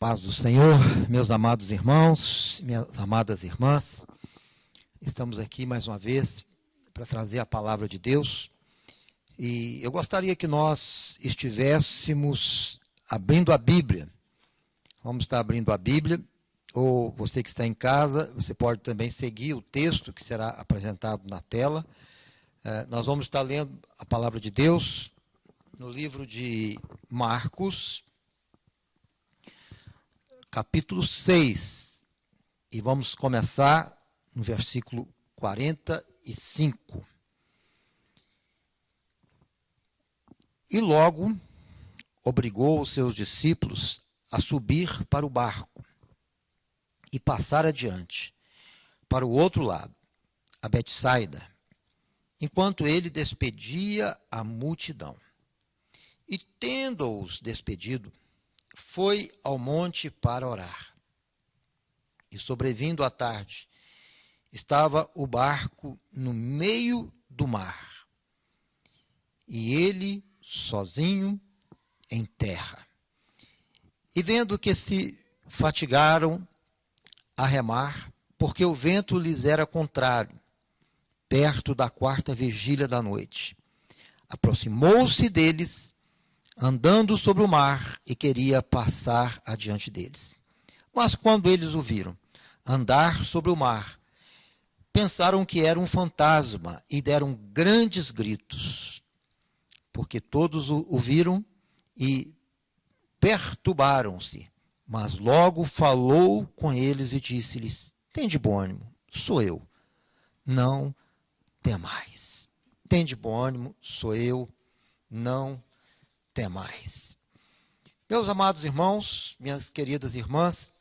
Paz do Senhor, meus amados irmãos, minhas amadas irmãs, estamos aqui mais uma vez para trazer a palavra de Deus e eu gostaria que nós estivéssemos abrindo a Bíblia. Vamos estar abrindo a Bíblia, ou você que está em casa, você pode também seguir o texto que será apresentado na tela. Nós vamos estar lendo a palavra de Deus no livro de Marcos, capítulo 6, e vamos começar no versículo 45. E logo obrigou os seus discípulos a subir para o barco e passar adiante, para o outro lado, a Betsaida, enquanto ele despedia a multidão. E tendo-os despedido, foi ao monte para orar. E sobrevindo à tarde, estava o barco no meio do mar, e ele sozinho em terra. E vendo que se fatigaram a remar, porque o vento lhes era contrário, perto da 4ª vigília da noite, aproximou-se deles, andando sobre o mar, e queria passar adiante deles. Mas quando eles o viram andar sobre o mar, pensaram que era um fantasma e deram grandes gritos, porque todos o viram e perturbaram-se. Mas logo falou com eles e disse-lhes: tende bom ânimo, sou eu, não temais. Tende bom ânimo, sou eu, não temais. Meus amados irmãos, minhas queridas irmãs,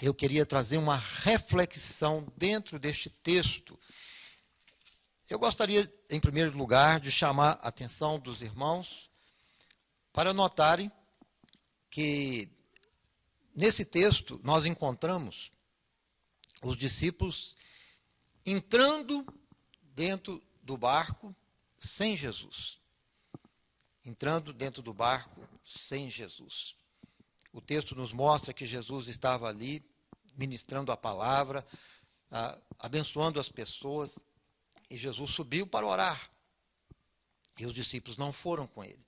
eu queria trazer uma reflexão dentro deste texto. Eu gostaria, em primeiro lugar, de chamar a atenção dos irmãos para notarem que nesse texto nós encontramos os discípulos entrando dentro do barco sem Jesus. Entrando dentro do barco sem Jesus. O texto nos mostra que Jesus estava ali ministrando a palavra, abençoando as pessoas, e Jesus subiu para orar. E os discípulos não foram com ele.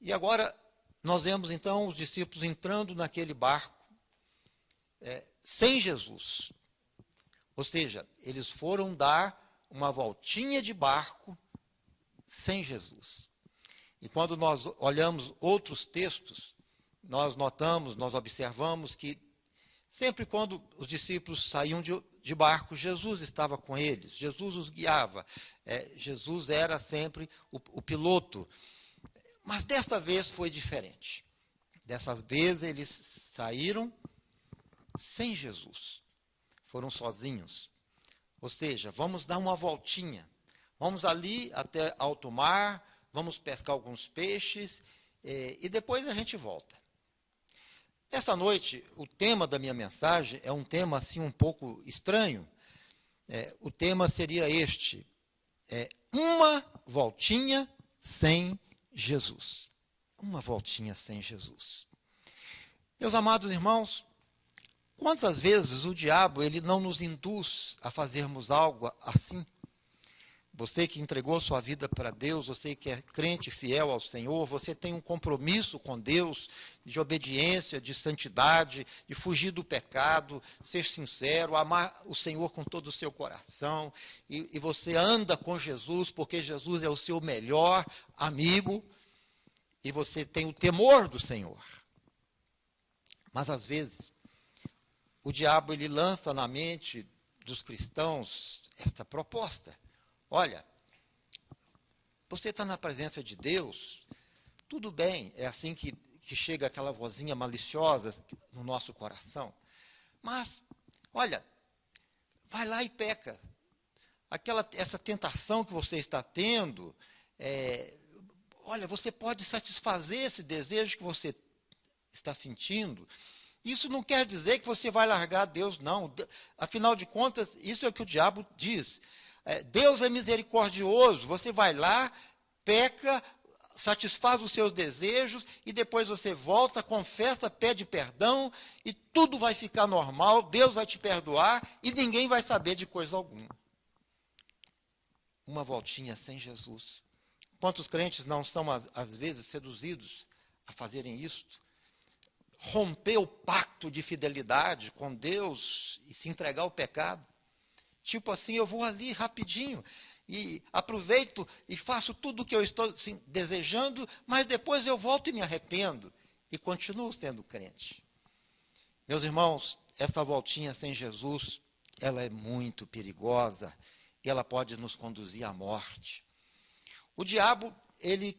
E agora nós vemos então os discípulos entrando naquele barco sem Jesus. Ou seja, eles foram dar uma voltinha de barco sem Jesus. E quando nós olhamos outros textos, nós notamos, nós observamos que sempre quando os discípulos saíam de barco, Jesus estava com eles, Jesus os guiava, Jesus era sempre o piloto. Mas desta vez foi diferente. Dessa vez eles saíram sem Jesus, foram sozinhos. Ou seja, vamos dar uma voltinha, vamos ali até alto mar, vamos pescar alguns peixes e depois a gente volta. Esta noite, o tema da minha mensagem é um tema assim um pouco estranho. O tema seria este: uma voltinha sem Jesus. Uma voltinha sem Jesus. Meus amados irmãos, quantas vezes o diabo ele não nos induz a fazermos algo assim? Você que entregou sua vida para Deus, você que é crente fiel ao Senhor, você tem um compromisso com Deus de obediência, de santidade, de fugir do pecado, ser sincero, amar o Senhor com todo o seu coração, e você anda com Jesus porque Jesus é o seu melhor amigo, e você tem o temor do Senhor. Mas às vezes, o diabo ele lança na mente dos cristãos esta proposta. Olha, você está na presença de Deus, tudo bem, é assim que chega aquela vozinha maliciosa no nosso coração. Mas, olha, vai lá e peca. Essa tentação que você está tendo, olha, você pode satisfazer esse desejo que você está sentindo. Isso não quer dizer que você vai largar Deus, não. Afinal de contas, isso é o que o diabo diz. Deus é misericordioso, você vai lá, peca, satisfaz os seus desejos, e depois você volta, confessa, pede perdão, e tudo vai ficar normal, Deus vai te perdoar, e ninguém vai saber de coisa alguma. Uma voltinha sem Jesus. Quantos crentes não são, às vezes, seduzidos a fazerem isto? Romper o pacto de fidelidade com Deus e se entregar ao pecado. Tipo assim, eu vou ali rapidinho e aproveito e faço tudo o que eu estou assim, desejando, mas depois eu volto e me arrependo e continuo sendo crente. Meus irmãos, essa voltinha sem Jesus, ela é muito perigosa e ela pode nos conduzir à morte. O diabo, ele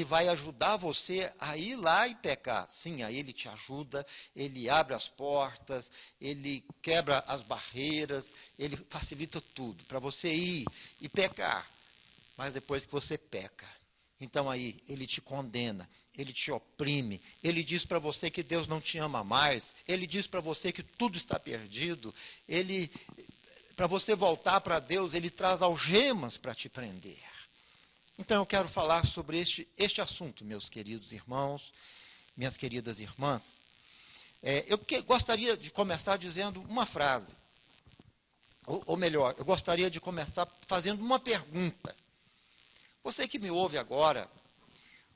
vai ajudar você a ir lá e pecar. Sim, aí ele te ajuda, ele abre as portas, ele quebra as barreiras, ele facilita tudo para você ir e pecar. Mas depois que você peca, então aí ele te condena, ele te oprime, ele diz para você que Deus não te ama mais, ele diz para você que tudo está perdido, para você voltar para Deus, ele traz algemas para te prender. Então, eu quero falar sobre este assunto, meus queridos irmãos, minhas queridas irmãs. Eu gostaria de começar dizendo uma frase. Ou melhor, eu gostaria de começar fazendo uma pergunta. Você que me ouve agora,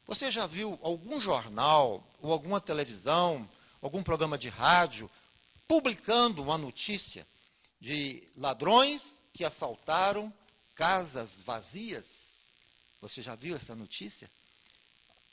você já viu algum jornal, ou alguma televisão, algum programa de rádio, publicando uma notícia de ladrões que assaltaram casas vazias? Você já viu essa notícia?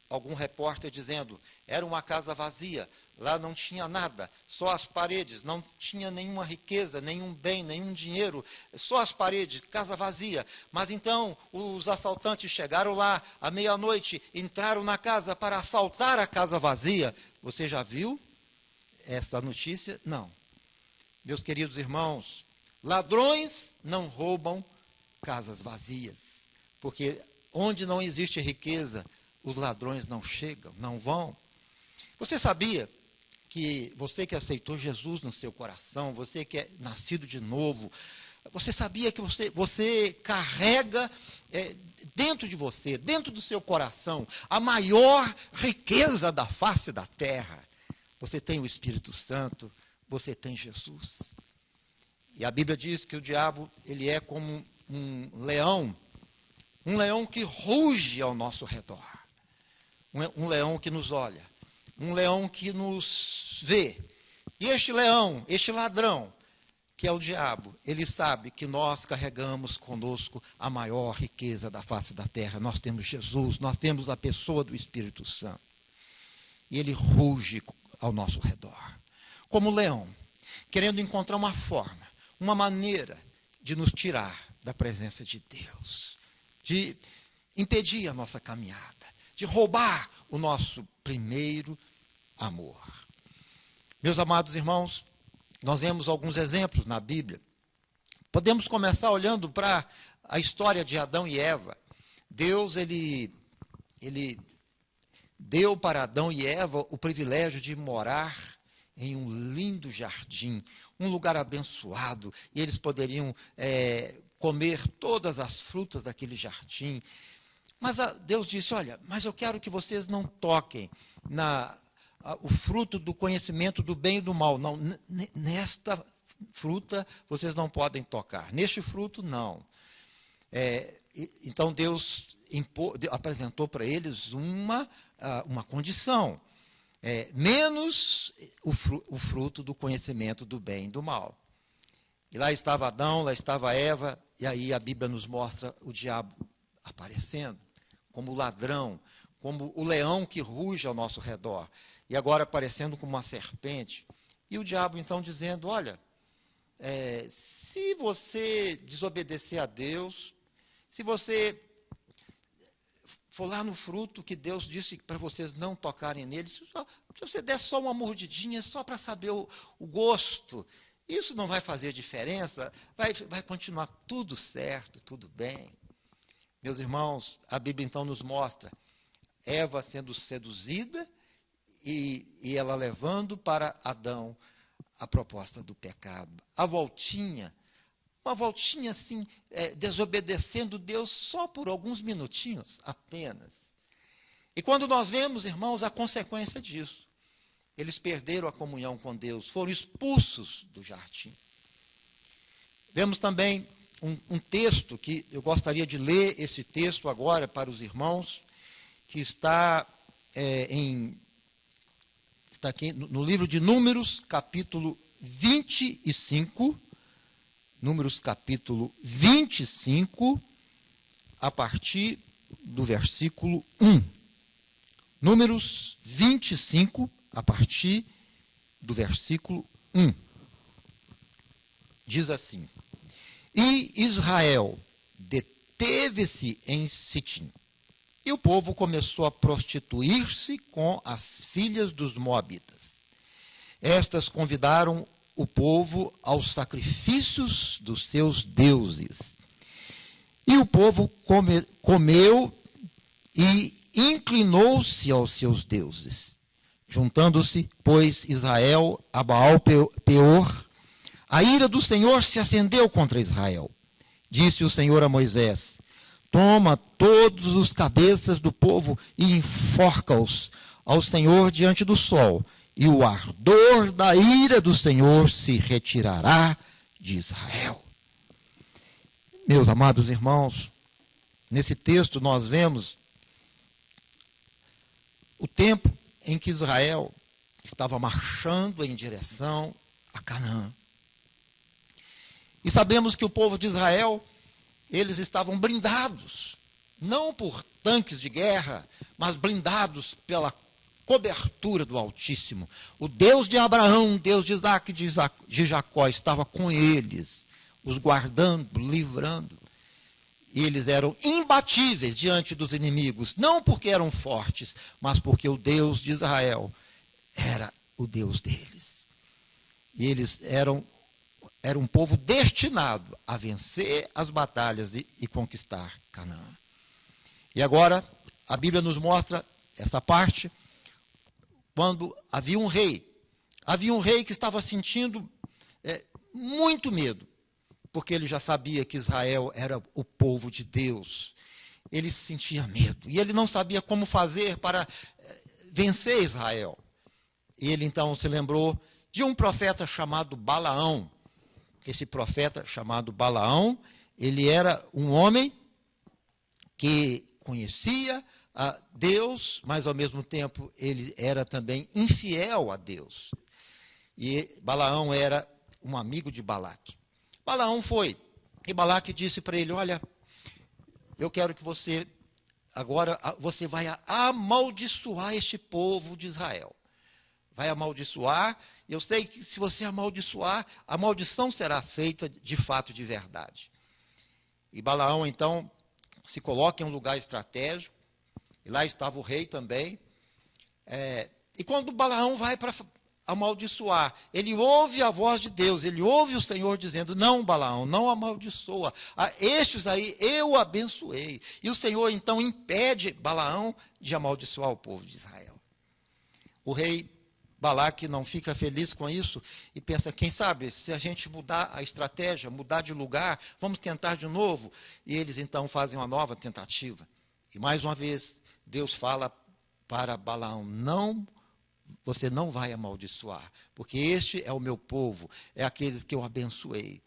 Algum repórter dizendo, era uma casa vazia, lá não tinha nada, só as paredes, não tinha nenhuma riqueza, nenhum bem, nenhum dinheiro, só as paredes, casa vazia. Mas então os assaltantes chegaram lá à meia-noite, entraram na casa para assaltar a casa vazia. Você já viu essa notícia? Não. Meus queridos irmãos, ladrões não roubam casas vazias, porque onde não existe riqueza, os ladrões não chegam, não vão. Você sabia que você que aceitou Jesus no seu coração, você que é nascido de novo, você sabia que você carrega dentro de você, dentro do seu coração, a maior riqueza da face da terra? Você tem o Espírito Santo, você tem Jesus. E a Bíblia diz que o diabo, ele é como um leão que ruge ao nosso redor, um leão que nos olha, um leão que nos vê. E este leão, este ladrão, que é o diabo, ele sabe que nós carregamos conosco a maior riqueza da face da terra. Nós temos Jesus, nós temos a pessoa do Espírito Santo. E ele ruge ao nosso redor, como leão, querendo encontrar uma forma, uma maneira de nos tirar da presença de Deus, de impedir a nossa caminhada, de roubar o nosso primeiro amor. Meus amados irmãos, nós vemos alguns exemplos na Bíblia. Podemos começar olhando para a história de Adão e Eva. Deus, ele deu para Adão e Eva o privilégio de morar em um lindo jardim, um lugar abençoado, e eles poderiam comer todas as frutas daquele jardim. Mas Deus disse, olha, mas eu quero que vocês não toquem o fruto do conhecimento do bem e do mal. Não, nesta fruta vocês não podem tocar. Neste fruto, não. Então Deus apresentou para eles uma condição. Menos o fruto do conhecimento do bem e do mal. E lá estava Adão, lá estava Eva, e aí a Bíblia nos mostra o diabo aparecendo, como o ladrão, como o leão que ruge ao nosso redor, e agora aparecendo como uma serpente. E o diabo então dizendo, olha, se você desobedecer a Deus, se você for lá no fruto que Deus disse para vocês não tocarem nele, se você der só uma mordidinha, só para saber o gosto, isso não vai fazer diferença, vai continuar tudo certo, tudo bem. Meus irmãos, a Bíblia então nos mostra Eva sendo seduzida e ela levando para Adão a proposta do pecado. Uma voltinha assim, desobedecendo Deus só por alguns minutinhos apenas. E quando nós vemos, irmãos, a consequência disso, eles perderam a comunhão com Deus, foram expulsos do jardim. Vemos também um texto que eu gostaria de ler esse texto agora para os irmãos, que está aqui no livro de Números, capítulo 25, Números capítulo 25, a partir do versículo 1. Números 25, a partir do versículo 1. Diz assim: E Israel deteve-se em Sitim, e o povo começou a prostituir-se com as filhas dos moabitas. Estas convidaram o povo aos sacrifícios dos seus deuses. E o povo comeu e inclinou-se aos seus deuses. Juntando-se, pois, Israel a Baal-peor, a ira do Senhor se acendeu contra Israel. Disse o Senhor a Moisés: Toma todos os cabeças do povo e enforca-os ao Senhor diante do sol, e o ardor da ira do Senhor se retirará de Israel. Meus amados irmãos, nesse texto nós vemos o tempo em que Israel estava marchando em direção a Canaã. E sabemos que o povo de Israel, eles estavam blindados, não por tanques de guerra, mas blindados pela cobertura do Altíssimo. O Deus de Abraão, o Deus de Isaac e de Jacó estava com eles, os guardando, livrando. E eles eram imbatíveis diante dos inimigos, não porque eram fortes, mas porque o Deus de Israel era o Deus deles. E eles eram um povo destinado a vencer as batalhas e conquistar Canaã. E agora, a Bíblia nos mostra essa parte, quando havia um rei que estava sentindo muito medo, porque ele já sabia que Israel era o povo de Deus. Ele sentia medo, e ele não sabia como fazer para vencer Israel. E ele então se lembrou de um profeta chamado Balaão. Esse profeta chamado Balaão, ele era um homem que conhecia a Deus, mas ao mesmo tempo ele era também infiel a Deus. E Balaão era um amigo de Balaque. Balaão foi, e Balaque disse para ele: olha, eu quero que você vai amaldiçoar este povo de Israel. Vai amaldiçoar. Eu sei que se você amaldiçoar, a maldição será feita de fato, de verdade. E Balaão, então, se coloca em um lugar estratégico, e lá estava o rei também. E quando Balaão vai para amaldiçoar, ele ouve a voz de Deus, ele ouve o Senhor dizendo: não, Balaão, não amaldiçoa, estes aí eu abençoei. E o Senhor, então, impede Balaão de amaldiçoar o povo de Israel. O rei Balaque não fica feliz com isso e pensa: quem sabe, se a gente mudar a estratégia, mudar de lugar, vamos tentar de novo. E eles então fazem uma nova tentativa. E mais uma vez, Deus fala para Balaão: não, você não vai amaldiçoar, porque este é o meu povo, é aqueles que eu abençoei.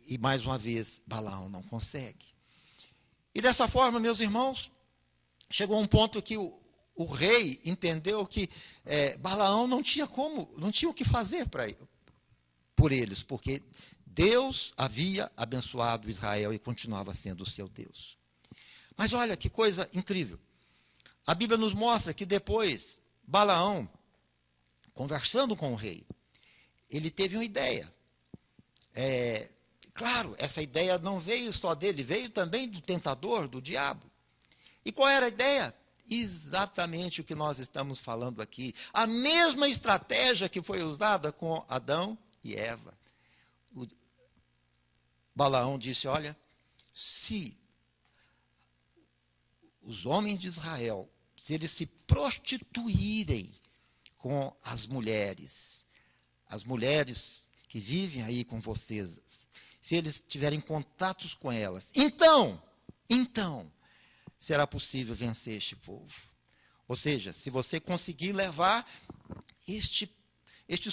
E mais uma vez, Balaão não consegue. E dessa forma, meus irmãos, chegou um ponto que o rei entendeu que Balaão não tinha o que fazer por eles, porque Deus havia abençoado Israel e continuava sendo o seu Deus. Mas olha que coisa incrível. A Bíblia nos mostra que depois, Balaão, conversando com o rei, ele teve uma ideia. Claro, essa ideia não veio só dele, veio também do tentador, do diabo. E qual era a ideia? Exatamente o que nós estamos falando aqui. A mesma estratégia que foi usada com Adão e Eva. Balaão disse: olha, se os homens de Israel, se eles se prostituírem com as mulheres que vivem aí com vocês, se eles tiverem contatos com elas, então será possível vencer este povo. Ou seja, se você conseguir levar estes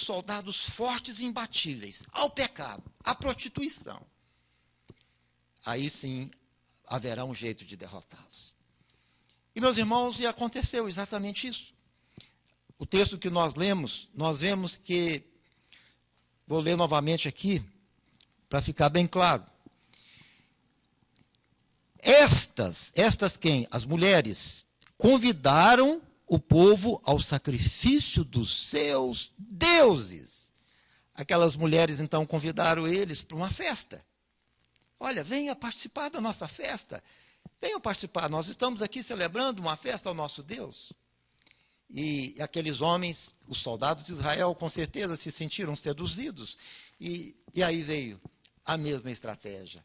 soldados fortes e imbatíveis ao pecado, à prostituição, aí sim haverá um jeito de derrotá-los. E, meus irmãos, e aconteceu exatamente isso. O texto que nós lemos, nós vemos que, vou ler novamente aqui, para ficar bem claro. Estas quem? As mulheres convidaram o povo ao sacrifício dos seus deuses. Aquelas mulheres, então, convidaram eles para uma festa. Olha, venha participar da nossa festa. Venham participar, nós estamos aqui celebrando uma festa ao nosso Deus. E aqueles homens, os soldados de Israel, com certeza se sentiram seduzidos. E aí veio a mesma estratégia.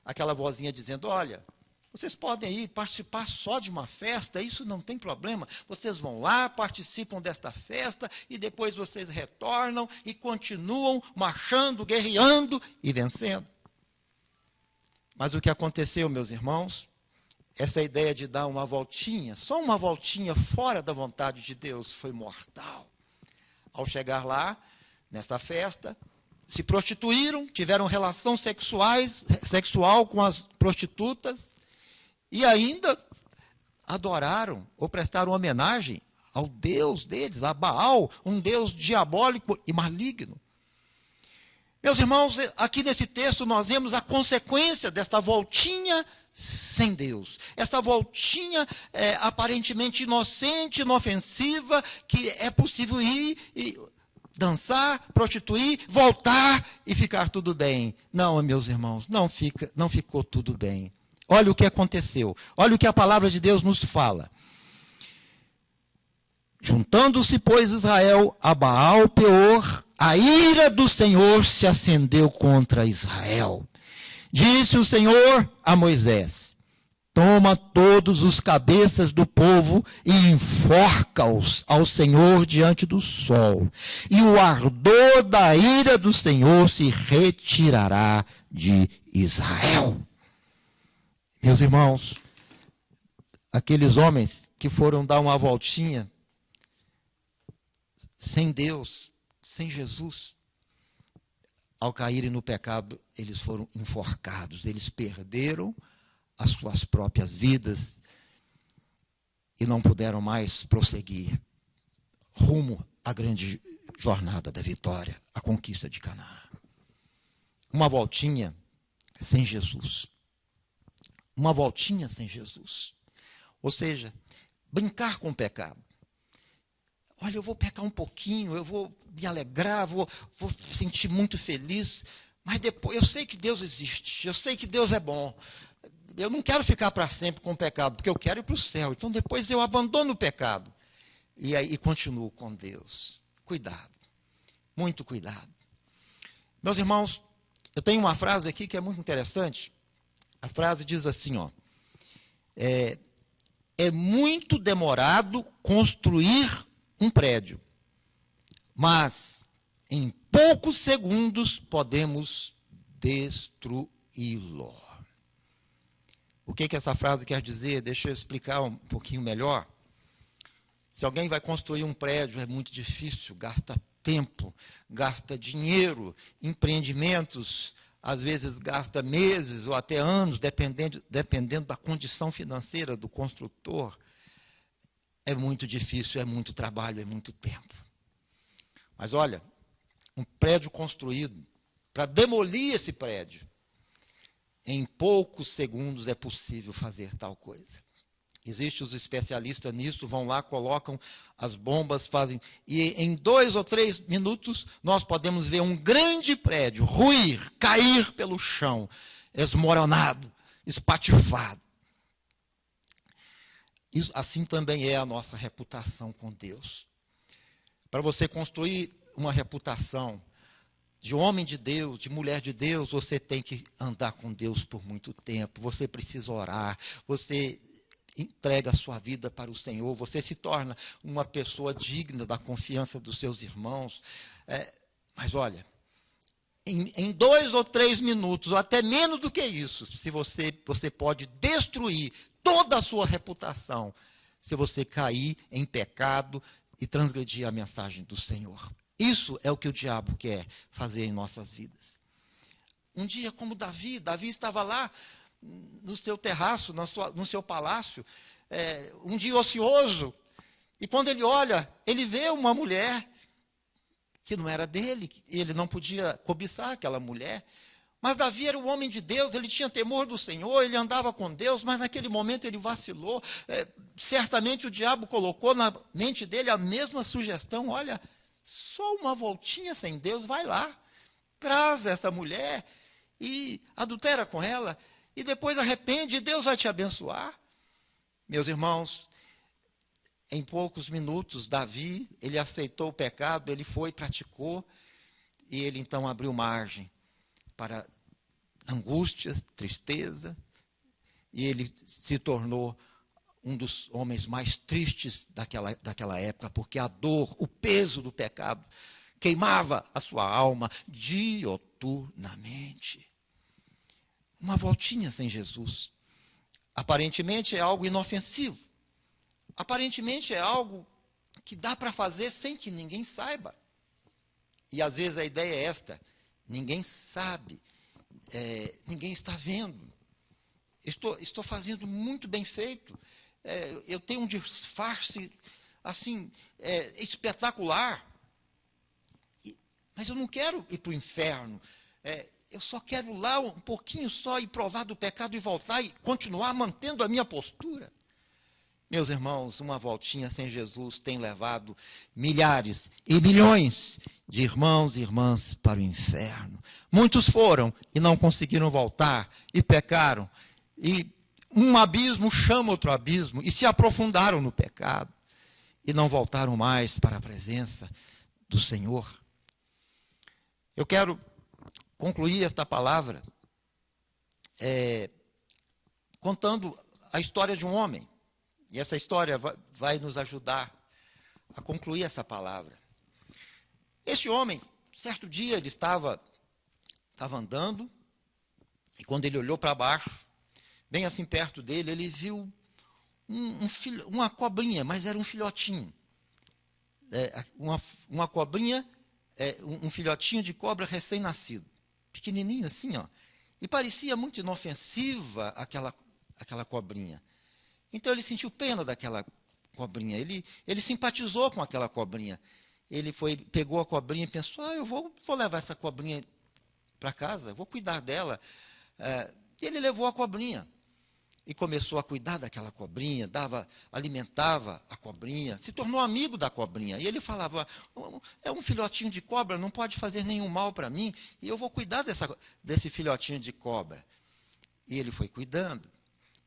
Aquela vozinha dizendo, olha, vocês podem ir participar só de uma festa, isso não tem problema. Vocês vão lá, participam desta festa, e depois vocês retornam e continuam marchando, guerreando e vencendo. Mas o que aconteceu, meus irmãos, essa ideia de dar uma voltinha, só uma voltinha fora da vontade de Deus, foi mortal. Ao chegar lá, nesta festa, se prostituíram, tiveram relação sexual com as prostitutas e ainda adoraram ou prestaram homenagem ao Deus deles, a Baal, um Deus diabólico e maligno. Meus irmãos, aqui nesse texto nós vemos a consequência desta voltinha sem Deus. Esta voltinha aparentemente inocente, inofensiva, que é possível ir e dançar, prostituir, voltar e ficar tudo bem. Não, meus irmãos, não ficou tudo bem. Olha o que aconteceu. Olha o que a palavra de Deus nos fala. Juntando-se, pois, Israel a Baal Peor, a ira do Senhor se acendeu contra Israel. Disse o Senhor a Moisés, toma todos os cabeças do povo e enforca-os ao Senhor diante do sol, e o ardor da ira do Senhor se retirará de Israel. Meus irmãos, aqueles homens que foram dar uma voltinha sem Deus, sem Jesus, ao caírem no pecado, eles foram enforcados, eles perderam as suas próprias vidas e não puderam mais prosseguir rumo à grande jornada da vitória, a conquista de Canaã. Uma voltinha sem Jesus. Uma voltinha sem Jesus. Ou seja, brincar com o pecado. Olha, eu vou pecar um pouquinho, eu vou me alegrar, vou sentir muito feliz, mas depois, eu sei que Deus existe, eu sei que Deus é bom. Eu não quero ficar para sempre com o pecado, porque eu quero ir para o céu. Então, depois eu abandono o pecado. E aí continuo com Deus. Cuidado, muito cuidado. Meus irmãos, eu tenho uma frase aqui que é muito interessante. A frase diz assim, ó, é muito demorado construir um prédio, mas em poucos segundos podemos destruí-lo. O que essa frase quer dizer? Deixa eu explicar um pouquinho melhor. Se alguém vai construir um prédio, é muito difícil, gasta tempo, gasta dinheiro, empreendimentos, às vezes gasta meses ou até anos, dependendo da condição financeira do construtor. É muito difícil, é muito trabalho, é muito tempo. Mas olha, um prédio construído, para demolir esse prédio, em poucos segundos é possível fazer tal coisa. Existem os especialistas nisso, vão lá, colocam as bombas, fazem... E em 2 ou 3 minutos, nós podemos ver um grande prédio ruir, cair pelo chão, esmoronado, espatifado. Isso, assim também é a nossa reputação com Deus. Para você construir uma reputação de homem de Deus, de mulher de Deus, você tem que andar com Deus por muito tempo. Você precisa orar, você entrega a sua vida para o Senhor, você se torna uma pessoa digna da confiança dos seus irmãos. Mas olha, em 2 ou 3 minutos, ou até menos do que isso, se você pode destruir toda a sua reputação, se você cair em pecado e transgredir a mensagem do Senhor. Isso é o que o diabo quer fazer em nossas vidas. Um dia, como Davi estava lá no seu terraço, no seu palácio, um dia ocioso, e quando ele olha, ele vê uma mulher que não era dele, e ele não podia cobiçar aquela mulher. Mas Davi era um homem de Deus, ele tinha temor do Senhor, ele andava com Deus, mas naquele momento ele vacilou. Certamente o diabo colocou na mente dele a mesma sugestão: olha, só uma voltinha sem Deus, vai lá, traz essa mulher e adultera com ela, e depois arrepende, e Deus vai te abençoar. Meus irmãos, em poucos minutos, Davi, ele aceitou o pecado, ele foi, praticou, e ele então abriu margem para angústias, tristeza, e ele se tornou um dos homens mais tristes daquela época, porque a dor, o peso do pecado, queimava a sua alma dioturnamente. Uma voltinha sem Jesus. Aparentemente é algo inofensivo. Aparentemente é algo que dá para fazer sem que ninguém saiba. E às vezes a ideia é esta: ninguém sabe, ninguém está vendo. Estou fazendo muito bem feito. Eu tenho um disfarce assim, espetacular. Mas eu não quero ir para o inferno. Eu só quero lá um pouquinho só e provar do pecado e voltar e continuar mantendo a minha postura. Meus irmãos, uma voltinha sem Jesus tem levado milhares e milhões de irmãos e irmãs para o inferno. Muitos foram e não conseguiram voltar e pecaram. E um abismo chama outro abismo e se aprofundaram no pecado e não voltaram mais para a presença do Senhor. Eu quero concluir esta palavra contando a história de um homem. E essa história vai nos ajudar a concluir essa palavra. Este homem, certo dia, ele estava andando, e quando ele olhou para baixo, bem assim perto dele, ele viu uma cobrinha, mas era um filhotinho. Uma cobrinha, um filhotinho de cobra recém-nascido, pequenininho assim, ó. E parecia muito inofensiva aquela cobrinha. Então ele sentiu pena daquela cobrinha, ele simpatizou com aquela cobrinha. Ele pegou a cobrinha e pensou: eu vou levar essa cobrinha para casa, vou cuidar dela. E ele levou a cobrinha e começou a cuidar daquela cobrinha, alimentava a cobrinha, se tornou amigo da cobrinha. E ele falava: é um filhotinho de cobra, não pode fazer nenhum mal para mim, e eu vou cuidar desse filhotinho de cobra. E ele foi cuidando,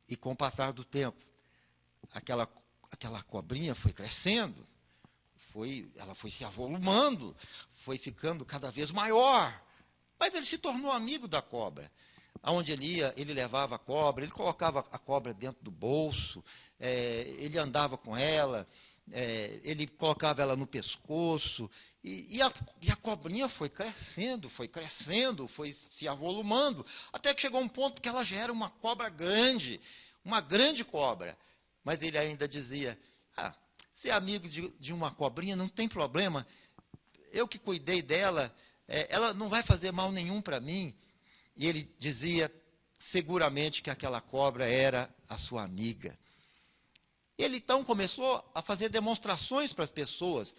e com o passar do tempo, aquela cobrinha foi crescendo, ela foi se avolumando, foi ficando cada vez maior. Mas ele se tornou amigo da cobra. Aonde ele ia, ele levava a cobra, ele colocava a cobra dentro do bolso, ele andava com ela, ele colocava ela no pescoço, e a cobrinha foi crescendo, foi se avolumando, até que chegou um ponto que ela já era uma cobra grande, uma grande cobra. Mas ele ainda dizia: ser amigo de uma cobrinha não tem problema, eu que cuidei dela, ela não vai fazer mal nenhum para mim. E ele dizia seguramente que aquela cobra era a sua amiga. Ele então começou a fazer demonstrações para as pessoas,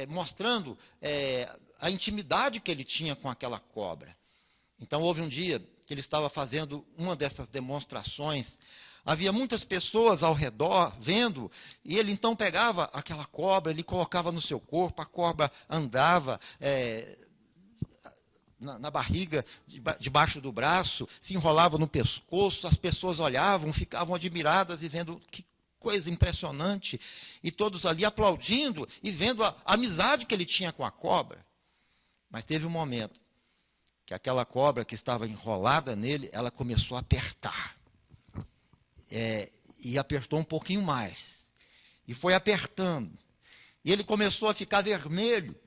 mostrando a intimidade que ele tinha com aquela cobra. Então houve um dia que ele estava fazendo uma dessas demonstrações. Havia muitas pessoas ao redor vendo, e ele então pegava aquela cobra, ele colocava no seu corpo, a cobra andava na barriga, debaixo do braço, se enrolava no pescoço, as pessoas olhavam, ficavam admiradas e vendo que coisa impressionante, e todos ali aplaudindo e vendo a amizade que ele tinha com a cobra. Mas teve um momento que aquela cobra que estava enrolada nele, ela começou a apertar. E apertou um pouquinho mais. E foi apertando. E ele começou a ficar vermelho.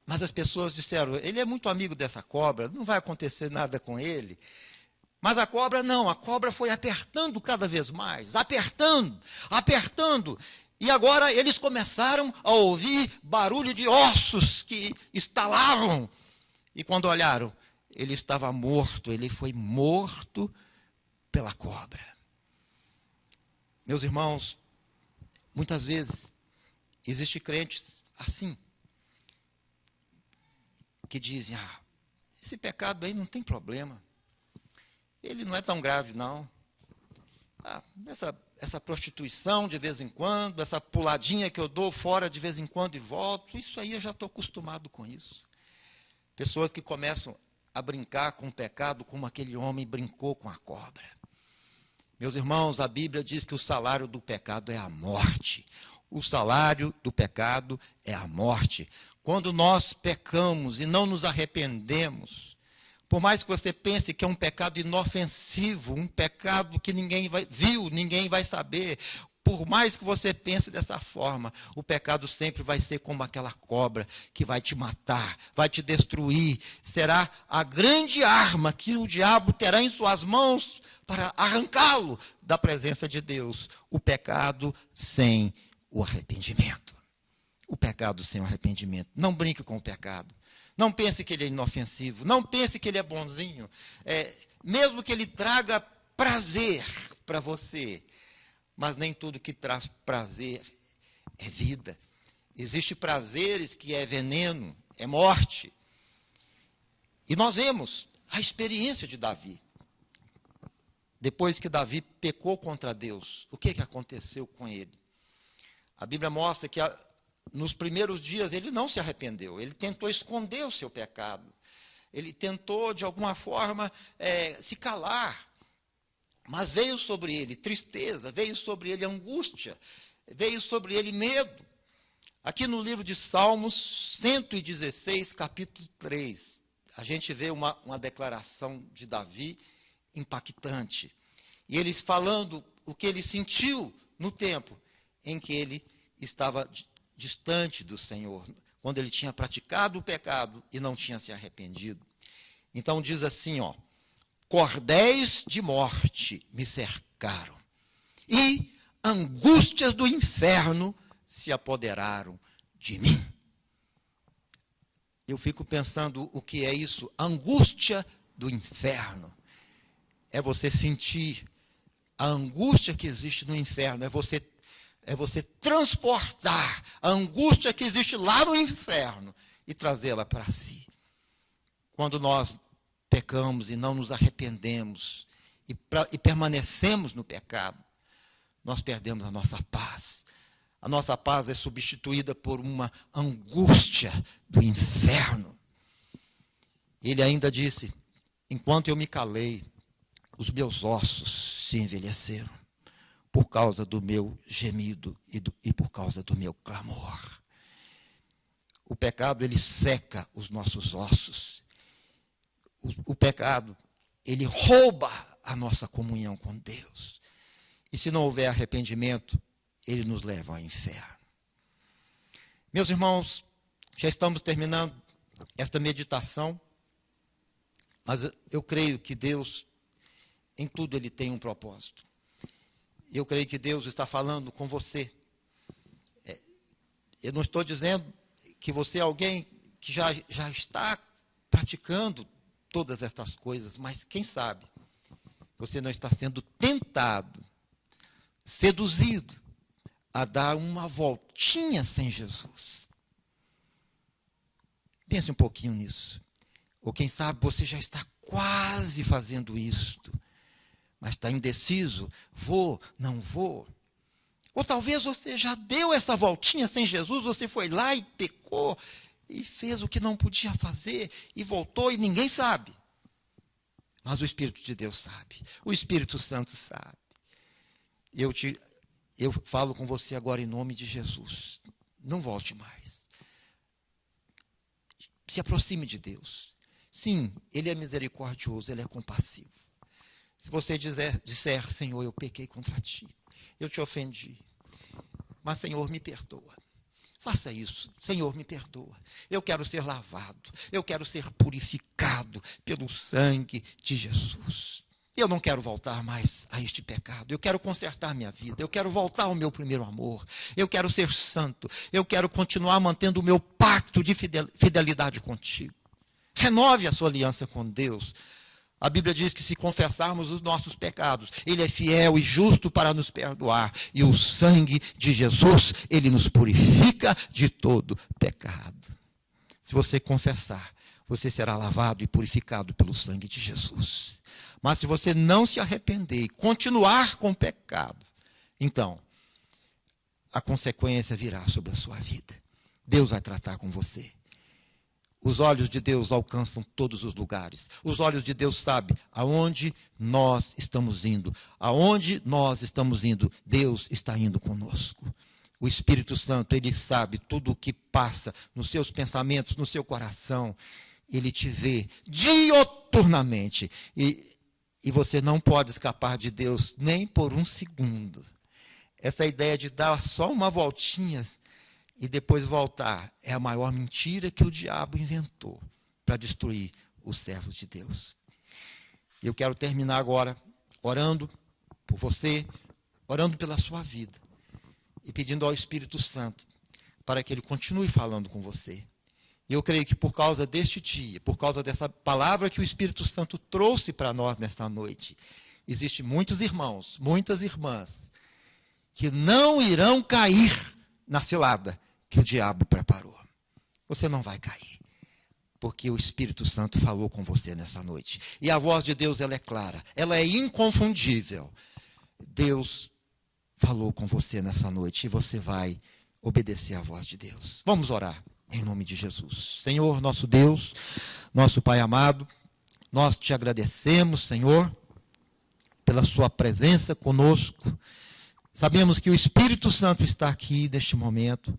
Mas as pessoas disseram: ele é muito amigo dessa cobra, não vai acontecer nada com ele. Mas a cobra não, a cobra foi apertando cada vez mais, apertando, apertando. E agora eles começaram a ouvir barulho de ossos que estalavam. E quando olharam, ele estava morto, ele foi morto pela cobra. Meus irmãos, muitas vezes existem crentes assim, que dizem, esse pecado aí não tem problema. Ele não é tão grave, não. Essa prostituição de vez em quando, essa puladinha que eu dou fora de vez em quando e volto, isso aí eu já estou acostumado com isso. Pessoas que começam a brincar com o pecado como aquele homem brincou com a cobra. Meus irmãos, a Bíblia diz que o salário do pecado é a morte. O salário do pecado é a morte. Quando nós pecamos e não nos arrependemos, por mais que você pense que é um pecado inofensivo, um pecado que ninguém viu, ninguém vai saber, por mais que você pense dessa forma, o pecado sempre vai ser como aquela cobra que vai te matar, vai te destruir. Será a grande arma que o diabo terá em suas mãos para arrancá-lo da presença de Deus. O pecado sem o arrependimento. O pecado sem o arrependimento. Não brinque com o pecado. Não pense que ele é inofensivo. Não pense que ele é bonzinho. Mesmo que ele traga prazer para você. Mas nem tudo que traz prazer é vida. Existem prazeres que é veneno, é morte. E nós vemos a experiência de Davi. Depois que Davi pecou contra Deus, o que aconteceu com ele? A Bíblia mostra que nos primeiros dias ele não se arrependeu. Ele tentou esconder o seu pecado. Ele tentou, de alguma forma, se calar. Mas veio sobre ele tristeza, veio sobre ele angústia, veio sobre ele medo. Aqui no livro de Salmos 116, capítulo 3, a gente vê uma declaração de Davi impactante. E ele falando o que ele sentiu no tempo em que ele estava distante do Senhor, quando ele tinha praticado o pecado e não tinha se arrependido. Então diz assim, cordéis de morte me cercaram, e angústias do inferno se apoderaram de mim. Eu fico pensando o que é isso, angústia do inferno. É você sentir a angústia que existe no inferno, é você transportar a angústia que existe lá no inferno e trazê-la para si. Quando nós pecamos e não nos arrependemos e permanecemos no pecado, nós perdemos a nossa paz. A nossa paz é substituída por uma angústia do inferno. Ele ainda disse, enquanto eu me calei, os meus ossos se envelheceram por causa do meu gemido e por causa do meu clamor. O pecado, ele seca os nossos ossos. O pecado, ele rouba a nossa comunhão com Deus. E se não houver arrependimento, ele nos leva ao inferno. Meus irmãos, já estamos terminando esta meditação, mas eu creio que Deus, em tudo ele tem um propósito. Eu creio que Deus está falando com você. Eu não estou dizendo que você é alguém que já está praticando todas estas coisas, mas quem sabe você não está sendo tentado, seduzido a dar uma voltinha sem Jesus. Pense um pouquinho nisso. Ou quem sabe você já está quase fazendo isto, mas está indeciso, vou, não vou. Ou talvez você já deu essa voltinha sem Jesus, você foi lá e pecou, e fez o que não podia fazer, e voltou e ninguém sabe. Mas o Espírito de Deus sabe, o Espírito Santo sabe. Eu falo com você agora em nome de Jesus. Não volte mais. Se aproxime de Deus. Sim, Ele é misericordioso, Ele é compassivo. Se você disser, Senhor, eu pequei contra Ti, eu te ofendi, mas, Senhor, me perdoa. Faça isso. Senhor, me perdoa. Eu quero ser lavado. Eu quero ser purificado pelo sangue de Jesus. Eu não quero voltar mais a este pecado. Eu quero consertar minha vida. Eu quero voltar ao meu primeiro amor. Eu quero ser santo. Eu quero continuar mantendo o meu pacto de fidelidade contigo. Renove a sua aliança com Deus. A Bíblia diz que se confessarmos os nossos pecados, Ele é fiel e justo para nos perdoar. E o sangue de Jesus, Ele nos purifica de todo pecado. Se você confessar, você será lavado e purificado pelo sangue de Jesus. Mas se você não se arrepender e continuar com o pecado, então, a consequência virá sobre a sua vida. Deus vai tratar com você. Os olhos de Deus alcançam todos os lugares. Os olhos de Deus sabem aonde nós estamos indo. Aonde nós estamos indo, Deus está indo conosco. O Espírito Santo, Ele sabe tudo o que passa nos seus pensamentos, no seu coração. Ele te vê dioturnamente. E você não pode escapar de Deus nem por um segundo. Essa ideia de dar só uma voltinha e depois voltar é a maior mentira que o diabo inventou para destruir os servos de Deus. Eu quero terminar agora orando por você, orando pela sua vida e pedindo ao Espírito Santo para que Ele continue falando com você. E eu creio que por causa deste dia, por causa dessa palavra que o Espírito Santo trouxe para nós nesta noite, existem muitos irmãos, muitas irmãs, que não irão cair na cilada que o diabo preparou. Você não vai cair, porque o Espírito Santo falou com você nessa noite. E a voz de Deus, ela é clara, ela é inconfundível. Deus falou com você nessa noite e você vai obedecer à voz de Deus. Vamos orar. Em nome de Jesus. Senhor, nosso Deus, nosso Pai amado, nós te agradecemos, Senhor, pela sua presença conosco. Sabemos que o Espírito Santo está aqui neste momento.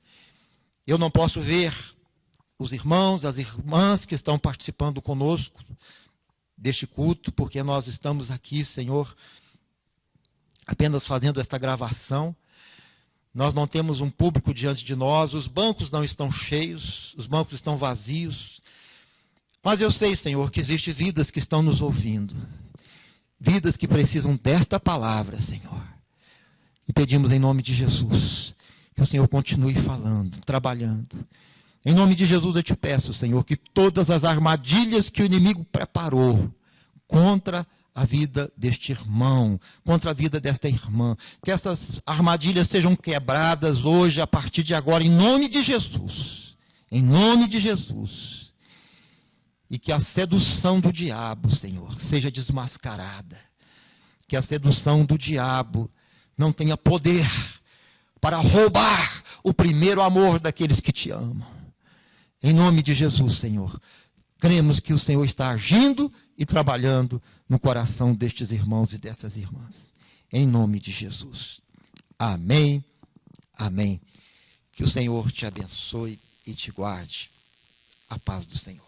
Eu não posso ver os irmãos, as irmãs que estão participando conosco deste culto, porque nós estamos aqui, Senhor, apenas fazendo esta gravação. Nós não temos um público diante de nós, os bancos não estão cheios, os bancos estão vazios. Mas eu sei, Senhor, que existem vidas que estão nos ouvindo. Vidas que precisam desta palavra, Senhor. E pedimos em nome de Jesus, que o Senhor continue falando, trabalhando. Em nome de Jesus eu te peço, Senhor, que todas as armadilhas que o inimigo preparou contra a vida deste irmão, contra a vida desta irmã. Que essas armadilhas sejam quebradas hoje, a partir de agora, em nome de Jesus. Em nome de Jesus. E que a sedução do diabo, Senhor, seja desmascarada. Que a sedução do diabo não tenha poder para roubar o primeiro amor daqueles que te amam. Em nome de Jesus, Senhor. Cremos que o Senhor está agindo e trabalhando no coração destes irmãos e dessas irmãs. Em nome de Jesus. Amém. Amém. Que o Senhor te abençoe e te guarde. A paz do Senhor.